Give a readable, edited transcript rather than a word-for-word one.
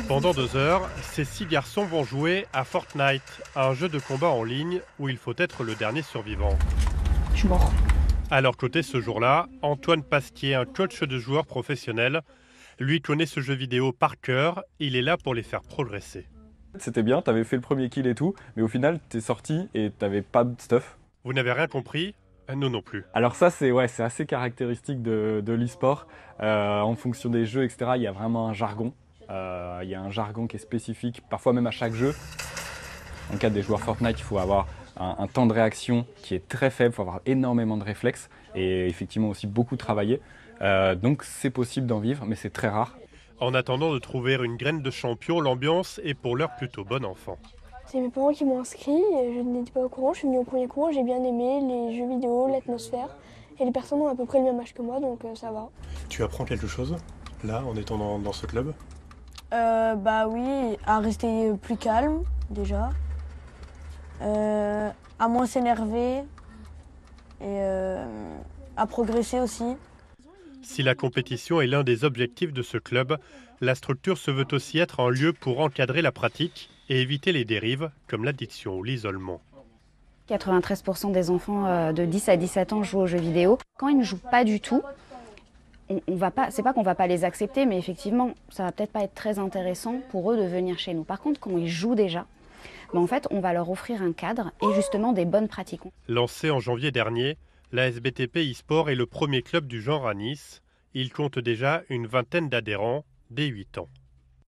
Pendant 2 heures, ces 6 garçons vont jouer à Fortnite, un jeu de combat en ligne où il faut être le dernier survivant. Je suis mort. À leur côté ce jour-là, Antoine Pasquier, un coach de joueurs professionnels, lui connaît ce jeu vidéo par cœur, il est là pour les faire progresser. C'était bien, t'avais fait le premier kill et tout, mais au final, t'es sorti et t'avais pas de stuff. Vous n'avez rien compris? Nous non plus. Alors ça, c'est assez caractéristique de l'e-sport. En fonction des jeux, etc., il y a vraiment un jargon. Il y a un jargon qui est spécifique, parfois même à chaque jeu. Dans le cadre des joueurs Fortnite, il faut avoir un temps de réaction qui est très faible, il faut avoir énormément de réflexes et effectivement aussi beaucoup travailler. Donc c'est possible d'en vivre, mais c'est très rare. En attendant de trouver une graine de champion, l'ambiance est pour l'heure plutôt bonne enfant. C'est mes parents qui m'ont inscrit, je n'étais pas au courant, je suis venue au premier cours, j'ai bien aimé les jeux vidéo, l'atmosphère. Et les personnes ont à peu près le même âge que moi, donc ça va. Tu apprends quelque chose, là, en étant dans ce club? Bah oui, à rester plus calme, déjà. À moins s'énerver. Et à progresser aussi. Si la compétition est l'un des objectifs de ce club, la structure se veut aussi être un lieu pour encadrer la pratique et éviter les dérives comme l'addiction ou l'isolement. 93% des enfants de 10 à 17 ans jouent aux jeux vidéo. Quand ils ne jouent pas du tout, on va pas, c'est pas qu'on va pas les accepter, mais effectivement, ça va peut-être pas être très intéressant pour eux de venir chez nous. Par contre, quand ils jouent déjà, ben en fait, on va leur offrir un cadre et justement des bonnes pratiques. Lancé en janvier dernier, la SBTP e-sport est le premier club du genre à Nice. Il compte déjà une vingtaine d'adhérents dès 8 ans.